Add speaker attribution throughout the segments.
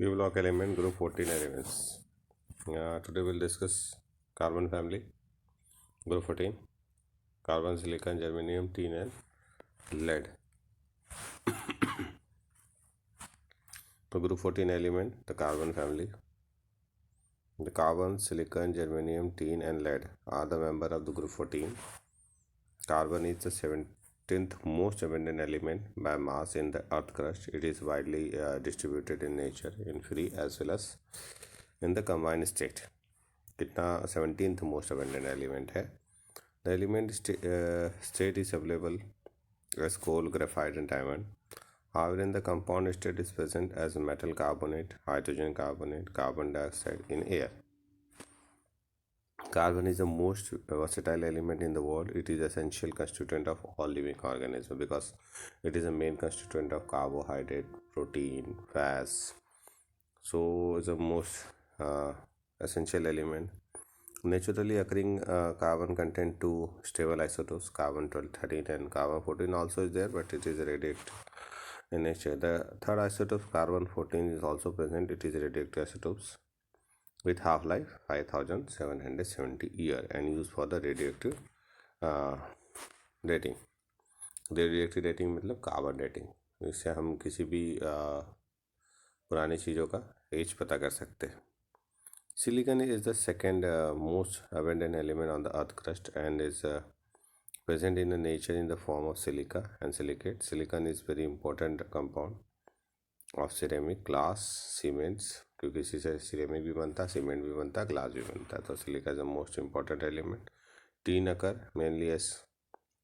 Speaker 1: B block element group 14 elements. Today we'll discuss carbon family group 14, carbon, silicon, germanium, tin and lead. So group 14 element, the carbon family. The carbon, silicon, germanium, tin and lead are the member of the group 14. Carbon is the 17th most abundant element by mass in the earth crust. It is widely distributed in nature in free as well as in the combined state. कितना 17th most abundant element है. The element state is available as coal, graphite and diamond. However, in the compound state is present as metal carbonate, hydrogen carbonate, carbon dioxide in air. Carbon is the most versatile element in the world. It is essential constituent of all living organisms because it is a main constituent of carbohydrate, protein, fats. So it's the most essential element. Naturally occurring carbon contain two stable isotopes, carbon 13 and carbon 14 also is there, but it is radioactive in nature. The third isotope, carbon 14, is also present. It is radioactive isotopes with half-life 5770 year and used for the radioactive dating. Radioactive dating मतलब carbon dating. इससे हम किसी भी पुरानी चीज़ों का as पता कर सकते हैं. Silicon is the second most abundant element on the earth crust and is present in the nature in the form of silica and silicate. Silicon is very important compound of ceramic, glass, cements, क्योंकि इसी से ceramic भी बनता है, cement भी बनता है, glass भी बनता है. तो silica is the most important element. Tin occur mainly as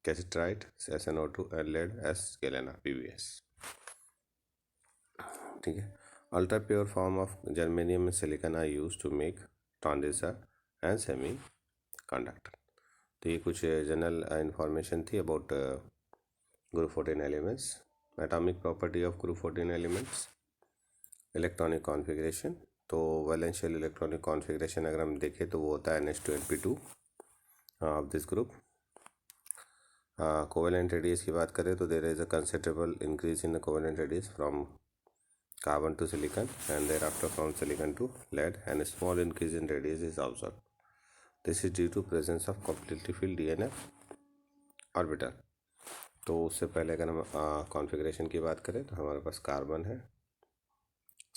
Speaker 1: cassiterite, SnO2 and lead as galena, PbS. ठीक है. Ultra pure form of germanium and silicon are used to make transistor and semiconductor. तो ये कुछ general information थी about group 14 elements. Atomic property of group 14 elements. Electronic configuration. तो valence shell electronic configuration अगर हम देखें तो वो होता है NH2Np2 of this group. Covalent radius की बात करें तो there is a considerable increase in the covalent radius from carbon to silicon and thereafter from silicon to lead, and a small increase in radius is observed. This is due to presence of completely filled DNF orbital. तो उससे पहले अगर हम configuration की बात करें तो हमारे पास कार्बन है,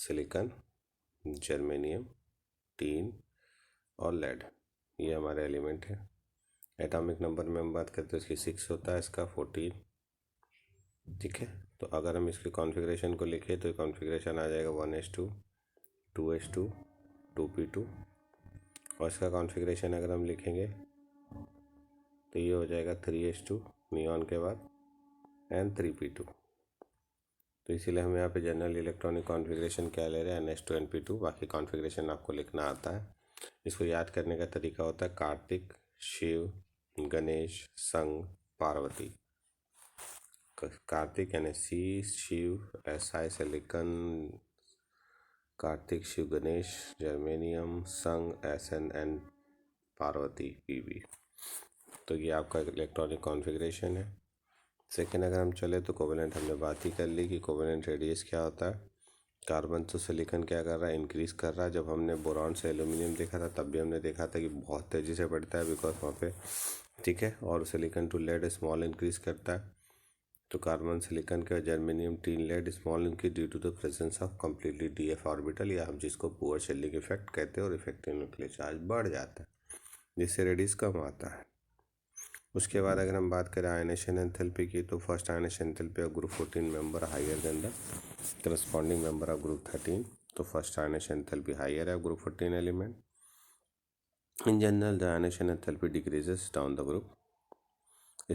Speaker 1: सिलिकॉन, जर्मेनियम, टीन और लेड, ये हमारे एलिमेंट है. एटॉमिक नंबर में हम बात करते हैं इसकी 6 होता है, इसका 14. ठीक है. तो अगर हम इसके कॉन्फ़िगरेशन को लिखें तो कॉन्फ़िगरेशन आ जाएगा 1s2, 2s2, 2p2. और इसका कॉन्फ़िगरेशन अगर हम लिखेंगे तो ये हो जाएगा 3s2 नियॉन के बाद एंड 3p2. तो इसीलिए हम यहाँ पे जनरल इलेक्ट्रॉनिक कॉन्फ़िगरेशन क्या ले रहे हैं, NH2Np2. बाकी कॉन्फ़िगरेशन आपको लिखना आता है. इसको याद करने का तरीका होता है कार्तिक, शिव, गणेश, संग, पार्वती. कार्तिक यानी C, Shiv SI, silicon, Kartik, Shiv, Ganesh, germanium, संग SN एंड पार्वती PB. तो ये आपका इलेक्ट्रॉनिक कॉन्फ़िगरेशन है. सेकेंड अगर हम चले तो कोवेलेंट हमने बात ही कर ली कि कोवेलेंट रेडियस क्या होता है. कार्बन तो सिलिकॉन क्या कर रहा है, इंक्रीज़ कर रहा है. जब हमने बोरॉन से एल्यूमिनियम देखा था तब भी हमने देखा था कि बहुत तेज़ी से बढ़ता है बिकॉज वहाँ पे. ठीक है. और silicon to lead small increase करता है. तो कार्बन, सिलिकॉन का, germanium, tin, lead small increase due to the presence of completely DF orbital, या हम जिसको पुअर शेलिंग इफेक्ट कहते हैं, और इफेक्टिव न्यूक्लियर चार्ज बढ़ जाता है जिससे रेडियस कम आता है. उसके बाद अगर हम बात करें आयनेशन एंथैल्पी की तो first ionization enthalpy of group 14 member higher than the corresponding member of group 13. तो फर्स्ट आयनेशन एंथैल्पी हायर है group 14 element. In general the ionization enthalpy decreases down the group.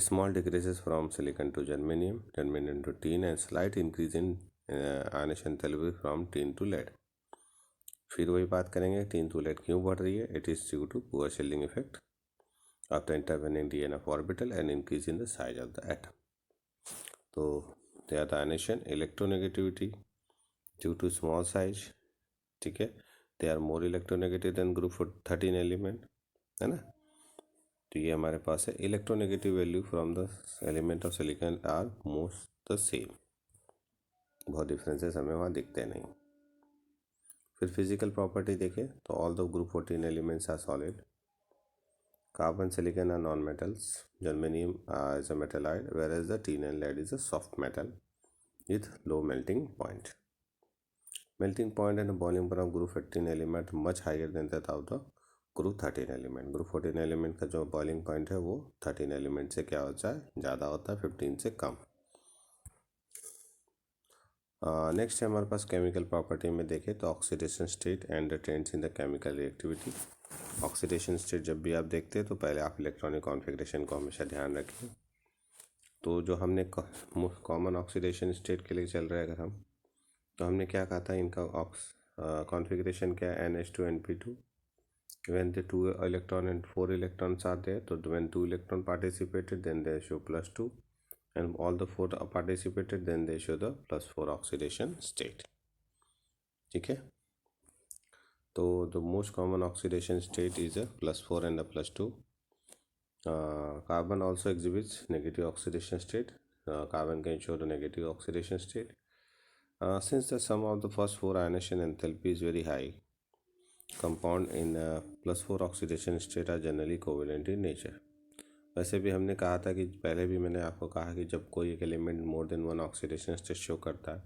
Speaker 1: Small decreases from silicon to germanium, germanium to tin, and slight increase in ionization enthalpy from tin to lead. फिर वही बात करेंगे tin to lead क्यों बढ़ रही है. It is due to poor shelling effect of the intervening DNF orbital and increase in the size of the atom. तो the ionization electronegativity due to small size. ठीक है. They are more electronegative than group 13 element, है ना. तो ये हमारे पास है. Electronegative value from the element of silicon are most the same. बहुत डिफरेंसेस हमें वहाँ दिखते नहीं. फिर फिजिकल प्रॉपर्टी देखें तो all the group 14 elements are solid, carbon silicon are non-metals, germanium is a metalloid, whereas the tin and lead is a soft metal with low melting point. Melting point and the boiling point of group 15 element much higher than that of the group 13 element. Group 14 element का जो boiling point है वो 13 element से क्या होता है, ज़्यादा होता है, 15 से कम. नेक्स्ट है हमारे पास केमिकल प्रॉपर्टी में देखें तो oxidation state and the trends in the chemical reactivity. Oxidation state जब भी आप देखते हैं तो पहले आप इलेक्ट्रॉनिक कॉन्फ़िगरेशन को हमेशा ध्यान रखें. तो जो हमने कॉमन ऑक्सीडेशन स्टेट के लिए चल रहे हैं अगर हम, तो हमने क्या कहा था, इनका कॉन्फ़िगरेशन क्या है, NH2 NP2. when the 2 electron and 4 electrons are there, so when 2 electron participated then they show +2, and all the 4 participated then they show the +4 oxidation state. ठीक है, तो the most common oxidation state is a +4 and a +2. Carbon also exhibits negative oxidation state. Carbon can show the negative oxidation state. Since the sum of the first 4 ionization enthalpy is very high, compound in +4 oxidation state are generally covalent in nature. वैसे भी हमने कहा था कि पहले भी मैंने आपको कहा कि जब कोई एक element more than 1 oxidation state show करता है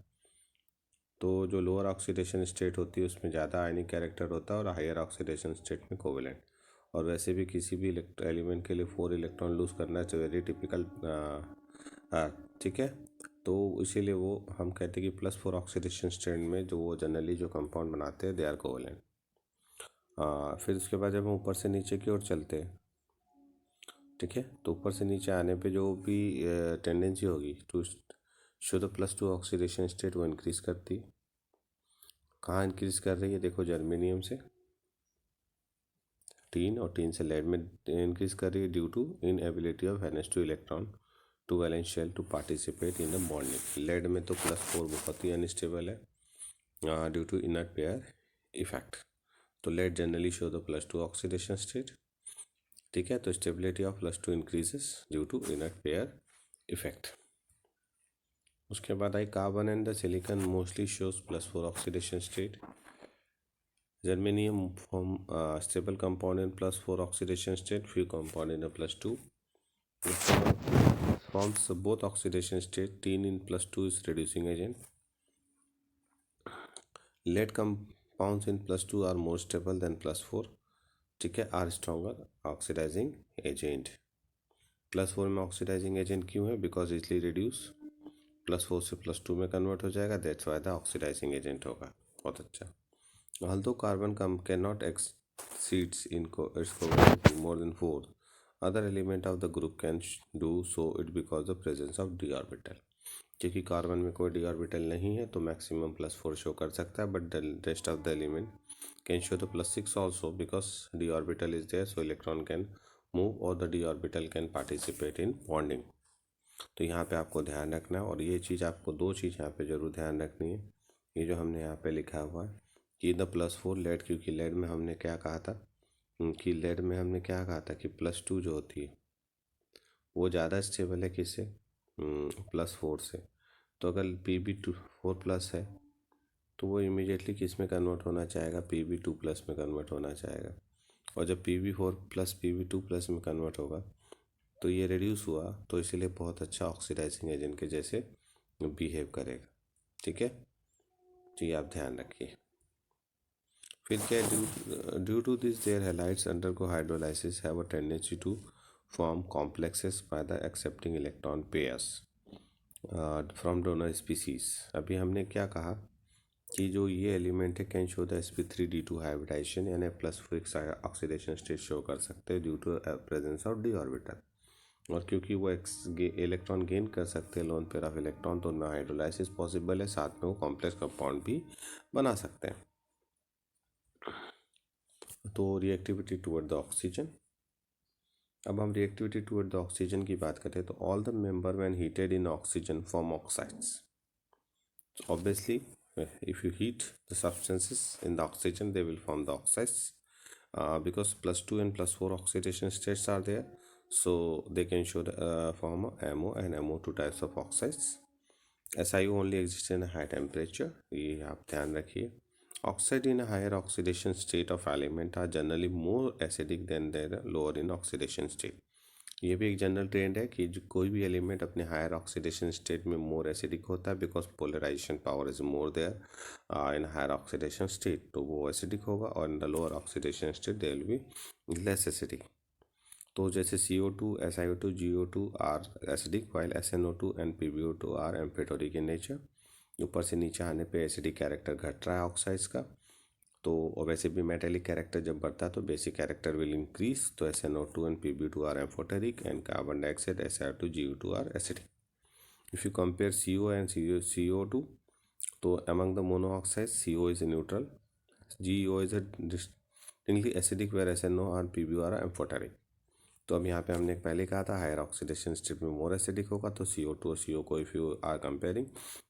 Speaker 1: तो जो लोअर ऑक्सीडेशन स्टेट होती है उसमें ज़्यादा आयनिक कैरेक्टर होता है और हायर ऑक्सीडेशन स्टेट में कोवेलेंट. और वैसे भी किसी भी एलिमेंट के लिए 4 इलेक्ट्रॉन लूज़ करना इट्स वेरी टिपिकल. ठीक है, तो इसीलिए वो हम कहते हैं कि +4 ऑक्सीडेशन स्टेट में जो वो जनरली जो कंपाउंड बनाते हैं दे आर कोवेलेंट. फिर उसके बाद जब हम ऊपर से नीचे की ओर चलते हैं, ठीक है, तो ऊपर से नीचे आने पे जो भी tendency to show the the +2 oxidation state वो इंक्रीज़ करती है. कहाँ इंक्रीज़ कर रही है, देखो जर्मेनियम से टीन और टीन से लेड में इंक्रीज़ कर रही है due to inability of NH2 electron to valence shell to participate in the bonding. Lead में तो +4 बहुत ही अनस्टेबल है due to inner pair effect. तो lead generally show the +2 oxidation state. ठीक है, तो stability of +2 increases due to inner pair effect. उसके बाद आई carbon and the silicon mostly shows +4 oxidation state. Germanium form stable compound in +4 oxidation state, few compound in a +2. Forms both oxidation state. Tin in +2 is reducing agent. Lead compounds in +2 are more stable than +4. ठीक है, are stronger oxidising agent. +4 में oxidising agent क्यों है, because easily reduce. +4 से +2 में convert हो जाएगा, that's why the oxidising agent होगा. बहुत अच्छा. Although carbon cannot exceeds in its covalent more than 4, other element of the group can do so it because the presence of d orbital. क्योंकि carbon में कोई d orbital नहीं है तो maximum +4 show कर सकता है, but the rest of the element can show the +6 also because d orbital is there, so electron can move or the d orbital can participate in bonding. तो यहाँ पे आपको ध्यान रखना है, और ये चीज़ आपको दो चीज़ यहाँ पे ज़रूर ध्यान रखनी है. ये जो हमने यहाँ पे लिखा हुआ है कि द +4 लेड, क्योंकि लेड में हमने क्या कहा था कि +2 जो होती है वो ज़्यादा स्टेबल है किससे, +4 से. तो अगर Pb4+ है तो वो इमीडिएटली किस में कन्वर्ट होना चाहेगा, Pb2+ में कन्वर्ट होना चाहेगा. और जब Pb4+ Pb2+ में कन्वर्ट होगा तो ये रिड्यूस हुआ, तो इसीलिए बहुत अच्छा ऑक्सीडाइजिंग एजेंट के जैसे बिहेव करेगा. ठीक है, तो ये आप ध्यान रखिए. फिर क्या, due to this there halides undergo hydrolysis have a tendency to form complexes by the accepting electron pairs from donor species. अभी हमने क्या कहा कि जो ये एलिमेंट है can show the sp3d2 hybridisation, यानी +4 ऑक्सीडेशन स्टेट शो कर सकते हैं due to presence of d orbital. और क्योंकि वो इलेक्ट्रॉन गेन कर सकते हैं लोन पेयर ऑफ इलेक्ट्रॉन, तो उनमें हाइड्रोलाइसिस पॉसिबल है, साथ में वो कॉम्प्लेक्स कंपाउंड भी बना सकते हैं. तो रिएक्टिविटी टुवर्ड द ऑक्सीजन. अब हम रिएक्टिविटी टुवर्ड द ऑक्सीजन की बात करें तो all the member when heated in oxygen form oxides. Obviously if you heat the substances in the oxygen they will form the oxides because +2 and +4 oxidation states are there, so they can show the form of MO and MO2 types of oxides. SiO only exists in a high temperature, ये आप ध्यान रखिए. Oxide in a higher oxidation state of element are generally more acidic than their lower in oxidation state. ये भी एक general trend है कि जो कोई भी एलिमेंट अपने हायर ऑक्सीडेशन स्टेट में मोर एसिडिक होता है because polarization power is more there in higher oxidation state, तो वो एसिडिक होगा, और in the lower oxidation state they will be less acidic. तो जैसे CO2, SiO2, GO2 are acidic while SnO2 and PbO2 are amphoteric in nature. ऊपर से नीचे आने पे एसिडिक कैरेक्टर घट रहा है ऑक्साइड्स का, तो वैसे भी मेटेलिक कैरेक्टर जब बढ़ता है तो बेसिक कैरेक्टर विल इंक्रीज, तो SnO2 and PbO2 are amphoteric and carbon dioxide SiO2 GO2 are acidic. If you compare CO and CO2, तो among the monoxides CO is neutral, GO is a distinctly acidic where SNO और PbO are amphoteric। तो अब यहाँ पे हमने पहले कहा था हायर ऑक्सीडेशन स्टेट में मोर एसिडिक होगा, तो CO2 और CO को if you are comparing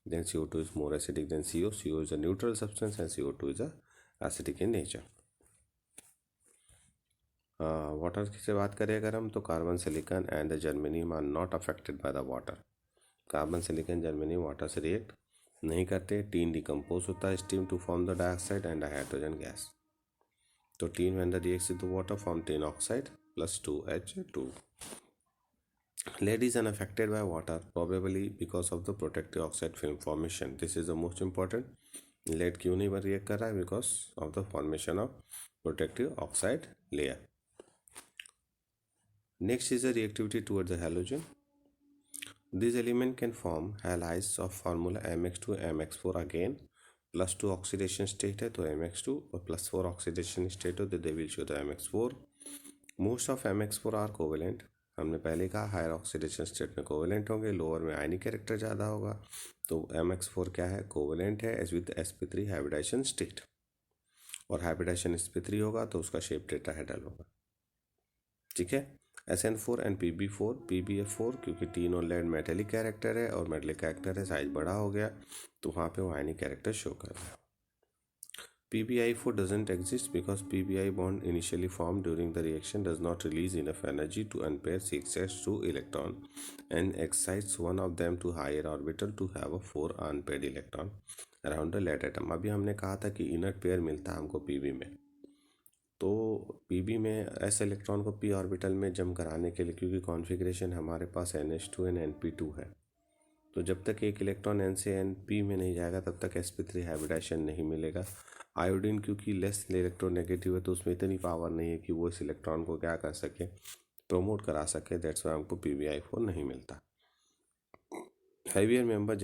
Speaker 1: then CO2 is more acidic than CO। CO is a neutral substance and CO2 is a acidic in nature. Water से बात करें अगर हम, तो carbon, silicon and the germanium are not affected by the water. Carbon, silicon, germanium water से react नहीं करते। Tin decompose होता है steam to form the dioxide and hydrogen gas. तो tin when the reacts with the water form tin oxide plus 2H2। Lead is unaffected by water probably because of the protective oxide film formation. This is the most important. Lead क्यों नहीं react कर रहा है? Because of the formation of protective oxide layer. Next is the reactivity towards the halogen. This element can form halides of formula MX2 MX4 again, +2 oxidation state है तो MX2 और +4 oxidation state हो तो they will show the MX4. Most of MX4 are covalent. हमने पहले कहा higher oxidation state में covalent होंगे, लोअर में आयनिक कैरेक्टर ज़्यादा होगा, तो MX4 क्या है? कोवेलेंट है as with sp3 hybridisation state, और हाइब्रिडाइजेशन sp3 होगा तो उसका शेप टेट्राहेड्रल होगा। ठीक है। SN4 एंड PbF4 क्योंकि टीन और लेड मेटेलिक कैरेक्टर है और मेटेलिक कैरेक्टर है, साइज बड़ा हो गया तो वहाँ पे वो आयनिक कैरेक्टर शो कर रहा है। PbI4 doesn't exist because PbI bond initially formed during the reaction does not release enough energy to unpair 6s2 electron and excites one of them to higher orbital to have a 4 unpaired electron around the lead atom। अभी हमने कहा था कि inner pair मिलता है हमको Pb में, तो Pb में s इलेक्ट्रॉन को p ऑर्बिटल में जम कराने के लिए, क्योंकि कॉन्फ़िगरेशन हमारे पास NH2 एंड Np2 है, तो जब तक एक इलेक्ट्रॉन N से Np में नहीं जाएगा तब तक sp3 हाइब्रिडाइजेशन नहीं मिलेगा। आयोडीन क्योंकि लेस इलेक्ट्रोनेगेटिव है तो उसमें इतनी पावर नहीं है कि वो इस इलेक्ट्रॉन को क्या कर सके, प्रमोट करा सके, दैट्स वाई हमको PbI4 नहीं मिलता। Heavier member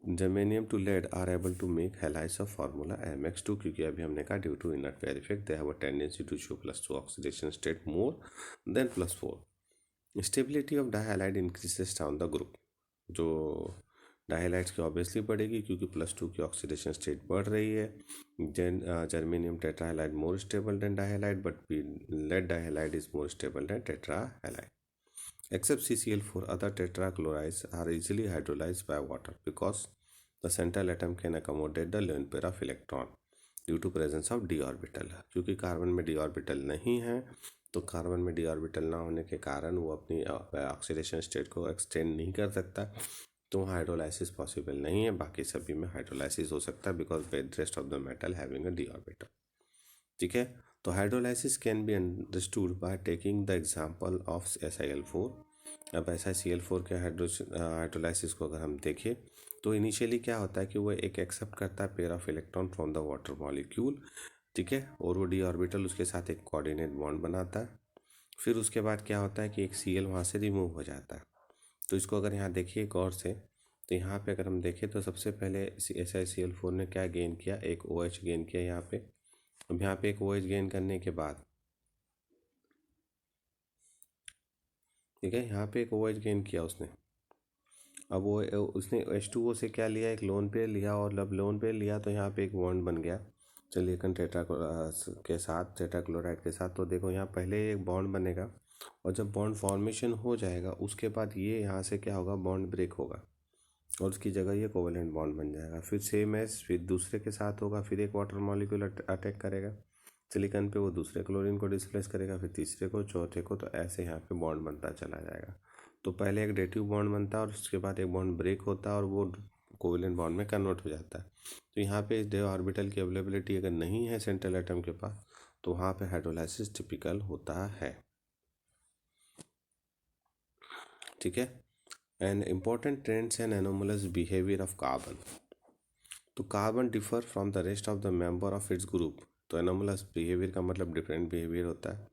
Speaker 1: germanium to lead are able to make halides of formula MX2, क्योंकि अभी हमने कहा due to inert pair effect they have a tendency to show +2 oxidation state more than +4। Stability of dihalide increases down the group. जो dihalides की obviously बढ़ेगी क्योंकि +2 की oxidation state बढ़ रही है। Germanium tetrahalide more stable than dihalide, but lead dihalide is more stable than tetrahalide. Except CCl4, other tetrachlorides are easily hydrolyzed by water because the central atom can accommodate the lone pair of electron due to presence of d orbital। क्योंकि carbon में d orbital नहीं है तो carbon में d orbital ना होने के कारण वो अपनी ऑक्सीडेशन स्टेट को एक्सटेंड नहीं कर सकता, तो हाइड्रोलाइसिस पॉसिबल नहीं है। बाकी सभी में हाइड्रोलाइसिस हो सकता है because rest of the metal having a d orbital। ठीक है, तो hydrolysis can be understood by taking the example of SiL4। अब SiCl4 के हाइड्रोलाइसिस को अगर हम देखें तो इनिशियली क्या होता है कि वो एक एक्सेप्ट करता है pair of electron from the water molecule, ठीक है, और वो d ऑर्बिटल उसके साथ एक कोऑर्डिनेट बॉन्ड बनाता है। फिर उसके बाद क्या होता है कि एक Cl वहाँ से रिमूव हो जाता है। तो इसको अगर यहाँ देखिए गौर से, तो यहाँ पे अगर हम देखें तो सबसे पहले SiCl4 ने क्या गेन किया, एक OH गेन किया यहाँ पे। अब यहाँ पे एक OH गेन करने के बाद, ठीक है, यहाँ पे एक OH गेन किया उसने। अब वो उसने H2O से क्या लिया, एक लोन पेयर लिया, और जब लोन पेयर लिया तो यहाँ पे एक बॉन्ड बन गया सिलिकॉन के साथ, टेट्राक्लोराइड के साथ। तो देखो यहाँ पहले एक बॉन्ड बनेगा और जब बॉन्ड फॉर्मेशन हो जाएगा उसके बाद ये यहाँ से क्या होगा, बॉन्ड ब्रेक होगा और उसकी जगह ये कोवेलेंट बॉन्ड बन जाएगा। फिर सेम एज फिर दूसरे के साथ होगा, फिर एक वाटर मॉलिक्यूल अटैक करेगा सिलिकॉन पे, वो दूसरे क्लोरीन को डिस्प्लेस करेगा, फिर तीसरे को, चौथे को, तो ऐसे यहाँ पे बॉन्ड बनता चला जाएगा। तो पहले एक डेटिव बॉन्ड बनता है और उसके बाद एक बॉन्ड ब्रेक होता है और वो कोवेलेंट बॉन्ड में कन्वर्ट हो जाता है। तो यहाँ पे डे ऑर्बिटल की अवेलेबिलिटी अगर नहीं है सेंट्रल एटम के पास तो वहाँ पे हाइड्रोलाइसिस टिपिकल होता है। ठीक है। And important trends and anomalous behaviour of carbon. तो carbon differ from the rest of the member of its group. तो एनोमलस बिहेवियर का मतलब डिफरेंट बिहेवियर होता है,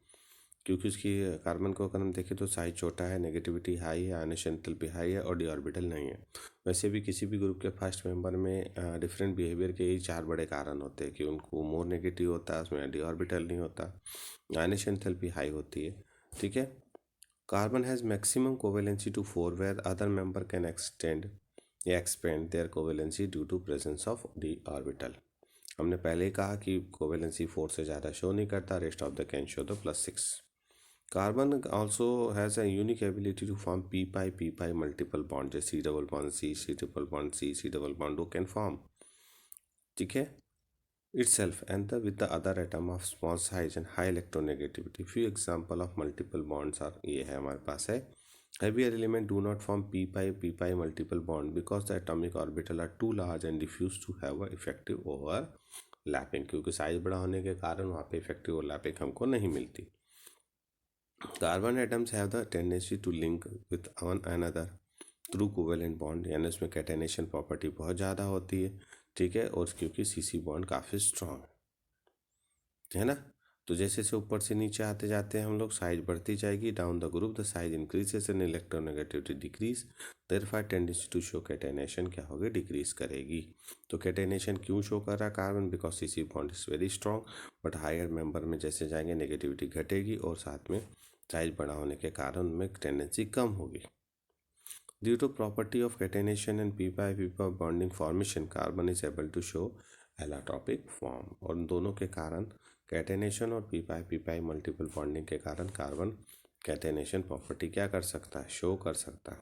Speaker 1: क्योंकि उसकी कार्बन को अगर हम देखें तो साइज छोटा है, नेगेटिविटी हाई है, आयनेशन एंथैल्पी हाई है और डी ऑर्बिटल नहीं है। वैसे भी किसी भी ग्रुप के फर्स्ट मेंबर में डिफरेंट बिहेवियर के यही 4 बड़े कारण होते हैं कि उनको मोर नेगेटिव होता है, उसमें डी ऑर्बिटल नहीं होता, आयनेशन एंथैल्पी हाई होती है। ठीक है। Carbon has maximum covalency to 4 where other member can extend या expand their covalency due to presence of d orbital. हमने पहले ही कहा कि कोवेलेंसी 4 से ज़्यादा शो नहीं करता, rest of the can show the +6। Carbon also has a unique ability to form p-pi multiple bond, जैसे C double bond C, C triple bond C, C double bond O can form, ठीक है, itself and with the other atom of small size and high electronegativity. Few example of multiple bonds are ये है हमारे पास है। Heavier element do not form p-pi multiple bond because the atomic orbital are too large and refuse to have a effective overlapping, क्योंकि size बड़ा होने के कारण वहाँ पे इफेक्टिव ओवरलैपिंग हमको नहीं मिलती। Carbon atoms have the tendency to link with one another through covalent bond, यानी उसमें कैटेनेशन प्रॉपर्टी बहुत ज़्यादा होती है। ठीक है। और क्योंकि सीसी बॉन्ड काफ़ी स्ट्रॉन्ग है ना, तो जैसे से ऊपर से नीचे आते जाते हैं हम लोग, साइज बढ़ती जाएगी। Down the group the size increases and electronegativity decrease, therefore tendency to show catenation क्या होगी, डिक्रीज करेगी। तो कैटेनेशन क्यों शो कर रहा है carbon, because CC bond is very strong, but higher member में जैसे जाएंगे नेगेटिविटी घटेगी और साथ में साइज बड़ा होने के कारण उनमें टेंडेंसी कम होगी। Due to property of catenation and p-pi bonding formation, carbon is able to show allotropic form. और उन दोनों के कारण, कैटेनेशन और p-pi मल्टीपल बॉन्डिंग के कारण कार्बन कैटेनेशन प्रॉपर्टी क्या कर सकता है, शो कर सकता है।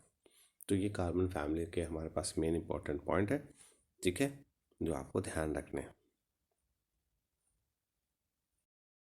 Speaker 1: तो ये कार्बन फैमिली के हमारे पास मेन इंपॉर्टेंट पॉइंट है। ठीक है, जो आपको ध्यान रखने हैं।